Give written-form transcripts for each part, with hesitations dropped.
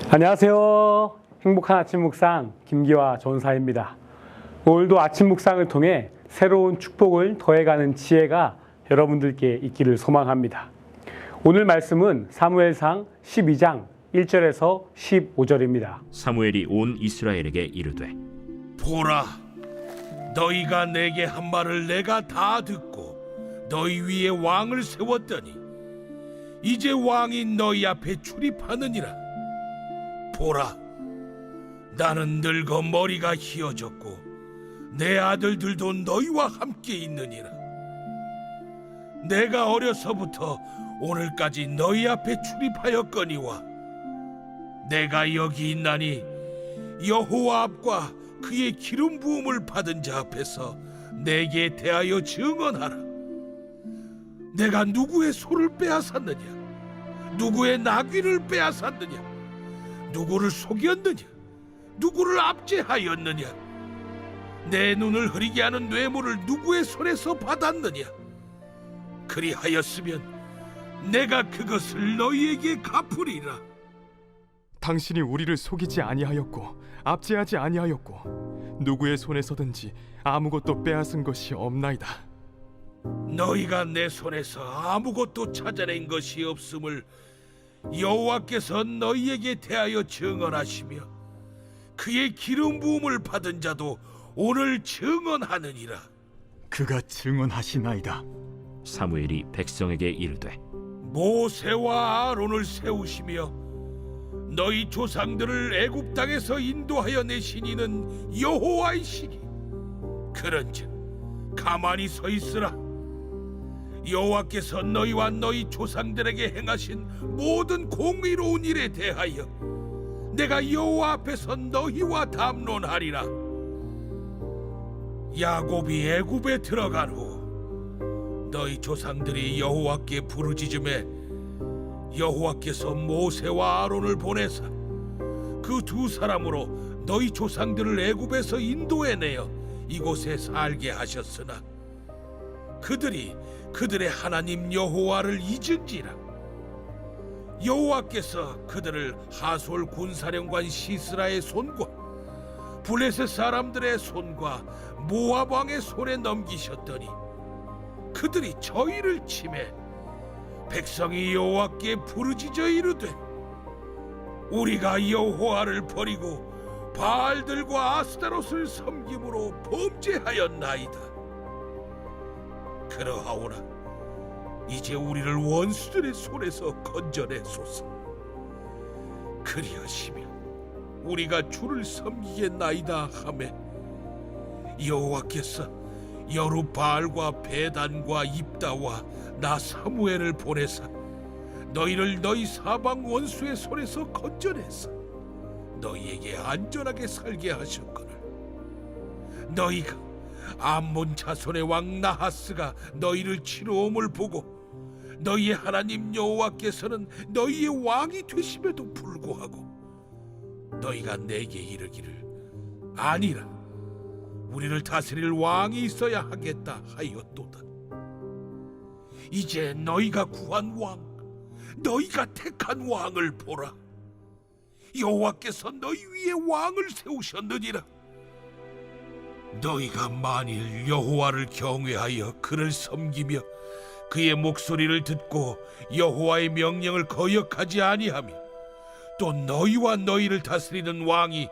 안녕하세요. 행복한 아침 묵상 김기화 전사입니다. 오늘도 아침 묵상을 통해 새로운 축복을 더해가는 지혜가 여러분들께 있기를 소망합니다. 오늘 말씀은 사무엘상 12장 1절에서 15절입니다. 사무엘이 온 이스라엘에게 이르되 보라, 너희가 내게 한 말을 내가 다 듣고 너희 위에 왕을 세웠더니 이제 왕이 너희 앞에 출입하느니라. 보라, 나는 늙어 머리가 희어졌고 내 아들들도 너희와 함께 있느니라. 내가 어려서부터 오늘까지 너희 앞에 출입하였거니와 내가 여기 있나니 여호와 앞과 그의 기름 부음을 받은 자 앞에서 내게 대하여 증언하라. 내가 누구의 소를 빼앗았느냐? 누구의 나귀를 빼앗았느냐? 누구를 속였느냐? 누구를 압제하였느냐? 내 눈을 흐리게 하는 뇌물을 누구의 손에서 받았느냐? 그리하였으면 내가 그것을 너희에게 갚으리라. 당신이 우리를 속이지 아니하였고 압제하지 아니하였고 누구의 손에서든지 아무것도 빼앗은 것이 없나이다. 너희가 내 손에서 아무것도 찾아낸 것이 없음을 여호와께서 너희에게 대하여 증언하시며 그의 기름 부음을 받은 자도 오늘 증언하느니라. 그가 증언하시나이다. 사무엘이 백성에게 이르되 모세와 아론을 세우시며 너희 조상들을 애굽 땅에서 인도하여 내신 이는 여호와이시니 그런즉 가만히 서 있으라. 여호와께서 너희와 너희 조상들에게 행하신 모든 공의로운 일에 대하여 내가 여호와 앞에서 너희와 담론하리라. 야곱이 애굽에 들어간 후 너희 조상들이 여호와께 부르짖음에 여호와께서 모세와 아론을 보내사 그 두 사람으로 너희 조상들을 애굽에서 인도해내어 이곳에 살게 하셨으나 그들이 그들의 하나님 여호와를 잊은지라. 여호와께서 그들을 하솔 군사령관 시스라의 손과 블레셋 사람들의 손과 모압 왕의 손에 넘기셨더니 그들이 저희를 치매 백성이 여호와께 부르짖어 이르되 우리가 여호와를 버리고 바알들과 아스타롯을 섬김으로 범죄하였나이다. 그러하오나 이제 우리를 원수들의 손에서 건져내소서. 그리하시면 우리가 주를 섬기겠나이다 하매 여호와께서 여룻바알과 베단과 입다와 나 사무엘을 보내사 너희를 너희 사방 원수의 손에서 건져내사 너희에게 안전하게 살게 하셨거늘 너희가 암몬 자손의 왕 나하스가 너희를 치러옴을 보고 너희의 하나님 여호와께서는 너희의 왕이 되심에도 불구하고 너희가 내게 이르기를 아니라 우리를 다스릴 왕이 있어야 하겠다 하였도다. 이제 너희가 구한 왕, 너희가 택한 왕을 보라. 여호와께서 너희 위에 왕을 세우셨느니라. 너희가 만일 여호와를 경외하여 그를 섬기며 그의 목소리를 듣고 여호와의 명령을 거역하지 아니하며 또 너희와 너희를 다스리는 왕이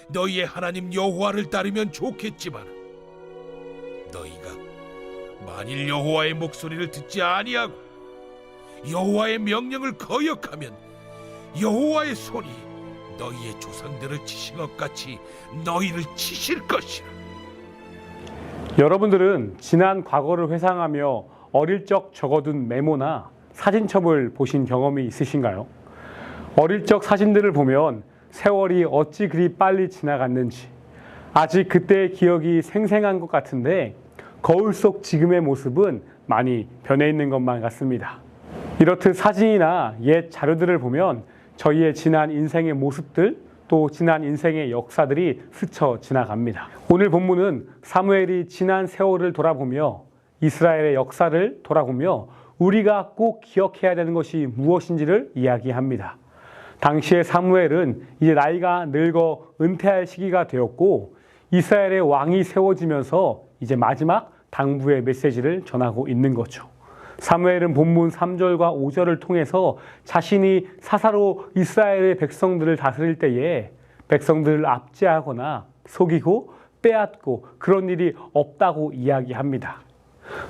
너희의 하나님 여호와를 따르면 좋겠지만 너희가 만일 여호와의 목소리를 듣지 아니하고 여호와의 명령을 거역하면 여호와의 손이 너희의 조상들을 치신 것 같이 너희를 치실 것이라. 여러분들은 지난 과거를 회상하며 어릴 적 적어둔 메모나 사진첩을 보신 경험이 있으신가요? 어릴 적 사진들을 보면 세월이 어찌 그리 빨리 지나갔는지 아직 그때의 기억이 생생한 것 같은데 거울 속 지금의 모습은 많이 변해 있는 것만 같습니다. 이렇듯 사진이나 옛 자료들을 보면 저희의 지난 인생의 모습들 또 지난 인생의 역사들이 스쳐 지나갑니다. 오늘 본문은 사무엘이 지난 세월을 돌아보며 이스라엘의 역사를 돌아보며 우리가 꼭 기억해야 되는 것이 무엇인지를 이야기합니다. 당시에 사무엘은 이제 나이가 늙어 은퇴할 시기가 되었고 이스라엘의 왕이 세워지면서 이제 마지막 당부의 메시지를 전하고 있는 거죠. 사무엘은 본문 3절과 5절을 통해서 자신이 사사로 이스라엘의 백성들을 다스릴 때에 백성들을 압제하거나 속이고 빼앗고 그런 일이 없다고 이야기합니다.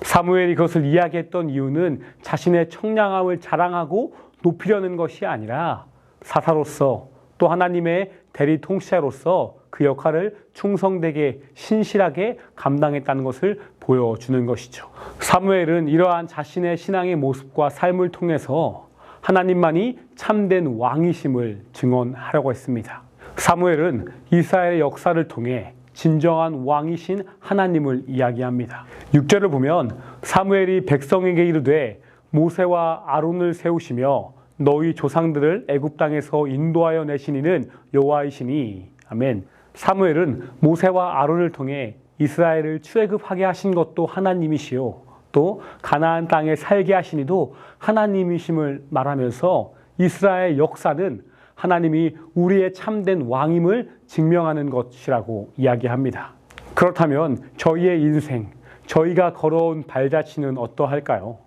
사무엘이 그것을 이야기했던 이유는 자신의 청량함을 자랑하고 높이려는 것이 아니라 사사로서 또 하나님의 대리 통치자로서 그 역할을 충성되게 신실하게 감당했다는 것을 보여주는 것이죠. 사무엘은 이러한 자신의 신앙의 모습과 삶을 통해서 하나님만이 참된 왕이심을 증언하려고 했습니다. 사무엘은 이스라엘의 역사를 통해 진정한 왕이신 하나님을 이야기합니다. 6절을 보면 사무엘이 백성에게 이르되 모세와 아론을 세우시며 너희 조상들을 애굽 땅에서 인도하여 내신 이는 여호와이시니 아멘. 사무엘은 모세와 아론을 통해 이스라엘을 출애굽하게 하신 것도 하나님이시요 또 가나안 땅에 살게 하신 이도 하나님이심을 말하면서 이스라엘 역사는 하나님이 우리의 참된 왕임을 증명하는 것이라고 이야기합니다. 그렇다면 저희의 인생, 저희가 걸어온 발자취는 어떠할까요?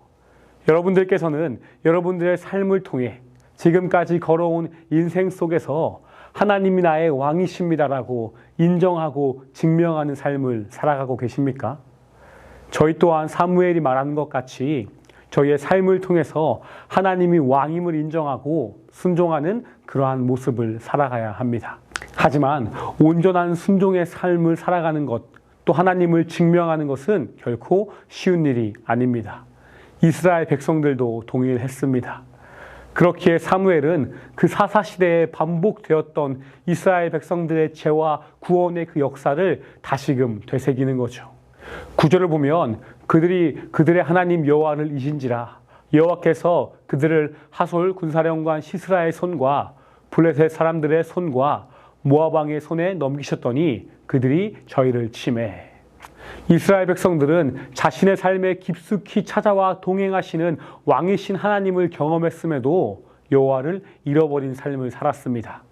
여러분들께서는 여러분들의 삶을 통해 지금까지 걸어온 인생 속에서 하나님이 나의 왕이십니다라고 인정하고 증명하는 삶을 살아가고 계십니까? 저희 또한 사무엘이 말하는 것 같이 저희의 삶을 통해서 하나님이 왕임을 인정하고 순종하는 그러한 모습을 살아가야 합니다. 하지만 온전한 순종의 삶을 살아가는 것, 또 하나님을 증명하는 것은 결코 쉬운 일이 아닙니다. 이스라엘 백성들도 동일했습니다. 그렇기에 사무엘은 그 사사시대에 반복되었던 이스라엘 백성들의 죄와 구원의 그 역사를 다시금 되새기는 거죠. 9절을 보면 그들의 하나님 여호와를 잊은지라 여호와께서 그들을 하솔 군사령관 시스라의 손과 블레셋 사람들의 손과 모압 왕의 손에 넘기셨더니 그들이 저희를 침해. 이스라엘 백성들은 자신의 삶에 깊숙이 찾아와 동행하시는 왕이신 하나님을 경험했음에도 여호와를 잃어버린 삶을 살았습니다.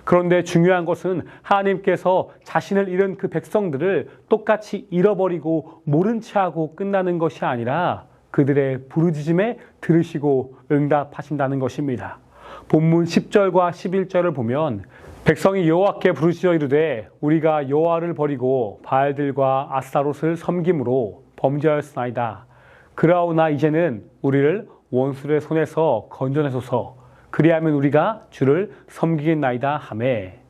그런데 중요한 것은 하나님께서 자신을 잃은 그 백성들을 똑같이 잃어버리고 모른 채 하고 끝나는 것이 아니라 그들의 부르짖음에 들으시고 응답하신다는 것입니다. 본문 10절과 11절을 보면 백성이 여호와께 부르짖어 이르되 우리가 여호와를 버리고 바알들과 아스타롯을 섬김으로 범죄하였으나이다. 그러나 이제는 우리를 원수의 손에서 건져내소서. 그리하면 우리가 주를 섬기겠나이다 하매.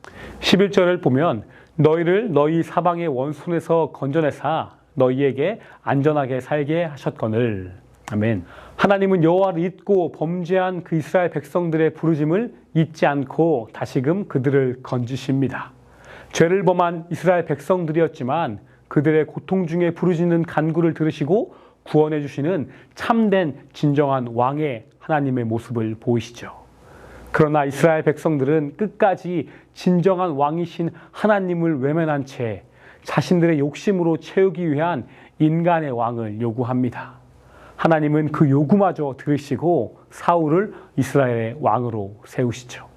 11절을 보면 너희를 너희 사방의 원손에서 건져내사 너희에게 안전하게 살게 하셨거늘. 아멘. 하나님은 여호와를 잊고 범죄한 그 이스라엘 백성들의 부르짐을 잊지 않고 다시금 그들을 건지십니다. 죄를 범한 이스라엘 백성들이었지만 그들의 고통 중에 부르짖는 간구를 들으시고 구원해 주시는 참된 진정한 왕의 하나님의 모습을 보이시죠. 그러나 이스라엘 백성들은 끝까지 진정한 왕이신 하나님을 외면한 채 자신들의 욕심으로 채우기 위한 인간의 왕을 요구합니다. 하나님은 그 요구마저 들으시고 사울을 이스라엘의 왕으로 세우시죠.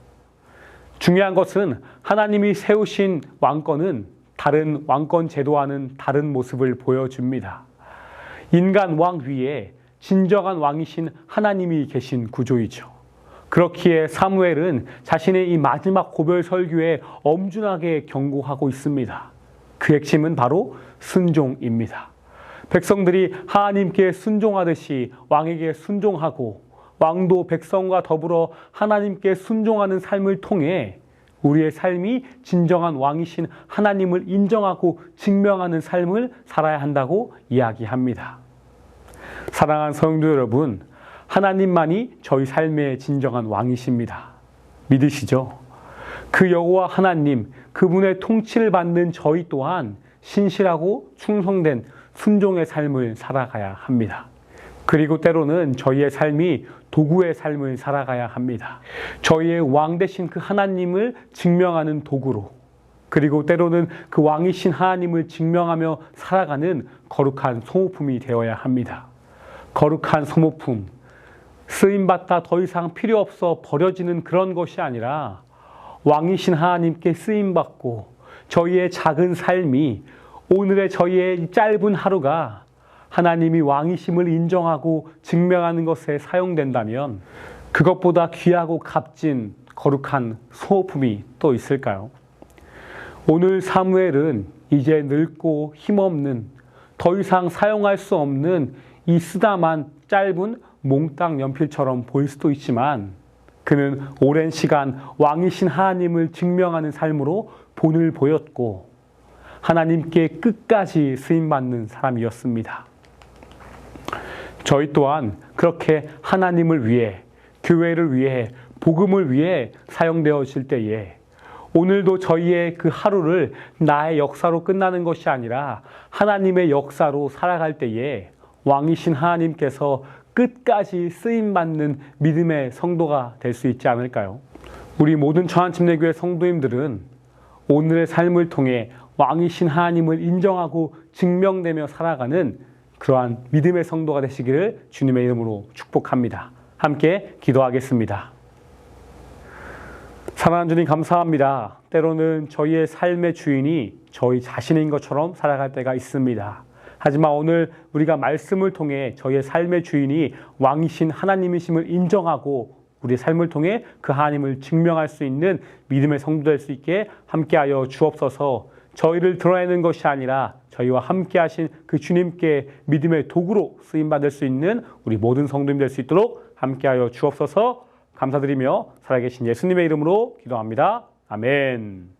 중요한 것은 하나님이 세우신 왕권은 다른 왕권 제도와는 다른 모습을 보여줍니다. 인간 왕 위에 진정한 왕이신 하나님이 계신 구조이죠. 그렇기에 사무엘은 자신의 이 마지막 고별 설교에 엄중하게 경고하고 있습니다. 그 핵심은 바로 순종입니다. 백성들이 하나님께 순종하듯이 왕에게 순종하고 왕도 백성과 더불어 하나님께 순종하는 삶을 통해 우리의 삶이 진정한 왕이신 하나님을 인정하고 증명하는 삶을 살아야 한다고 이야기합니다. 사랑하는 성도 여러분, 하나님만이 저희 삶의 진정한 왕이십니다. 믿으시죠? 그 여호와 하나님, 그분의 통치를 받는 저희 또한 신실하고 충성된 순종의 삶을 살아가야 합니다. 그리고 때로는 저희의 삶이 도구의 삶을 살아가야 합니다. 저희의 왕 되신 그 하나님을 증명하는 도구로, 그리고 때로는 그 왕이신 하나님을 증명하며 살아가는 거룩한 소모품이 되어야 합니다. 거룩한 소모품, 쓰임받다 더 이상 필요 없어 버려지는 그런 것이 아니라 왕이신 하나님께 쓰임받고 저희의 작은 삶이 오늘의 저희의 짧은 하루가 하나님이 왕이심을 인정하고 증명하는 것에 사용된다면 그것보다 귀하고 값진 거룩한 소모품이 또 있을까요? 오늘 사무엘은 이제 늙고 힘없는 더 이상 사용할 수 없는 이 쓰다만 짧은 몽땅 연필처럼 보일 수도 있지만 그는 오랜 시간 왕이신 하나님을 증명하는 삶으로 본을 보였고 하나님께 끝까지 쓰임받는 사람이었습니다. 저희 또한 그렇게 하나님을 위해, 교회를 위해, 복음을 위해 사용되어질 때에 오늘도 저희의 그 하루를 나의 역사로 끝나는 것이 아니라 하나님의 역사로 살아갈 때에 왕이신 하나님께서 끝까지 쓰임받는 믿음의 성도가 될 수 있지 않을까요? 우리 모든 천안침례교회 성도님들은 오늘의 삶을 통해 왕이신 하나님을 인정하고 증명되며 살아가는 그러한 믿음의 성도가 되시기를 주님의 이름으로 축복합니다. 함께 기도하겠습니다. 사랑하는 주님 감사합니다. 때로는 저희의 삶의 주인이 저희 자신인 것처럼 살아갈 때가 있습니다. 하지만 오늘 우리가 말씀을 통해 저희의 삶의 주인이 왕이신 하나님이심을 인정하고 우리의 삶을 통해 그 하나님을 증명할 수 있는 믿음의 성도 될 수 있게 함께하여 주옵소서. 저희를 드러내는 것이 아니라 저희와 함께하신 그 주님께 믿음의 도구로 쓰임받을 수 있는 우리 모든 성도님 될 수 있도록 함께하여 주옵소서. 감사드리며 살아계신 예수님의 이름으로 기도합니다. 아멘.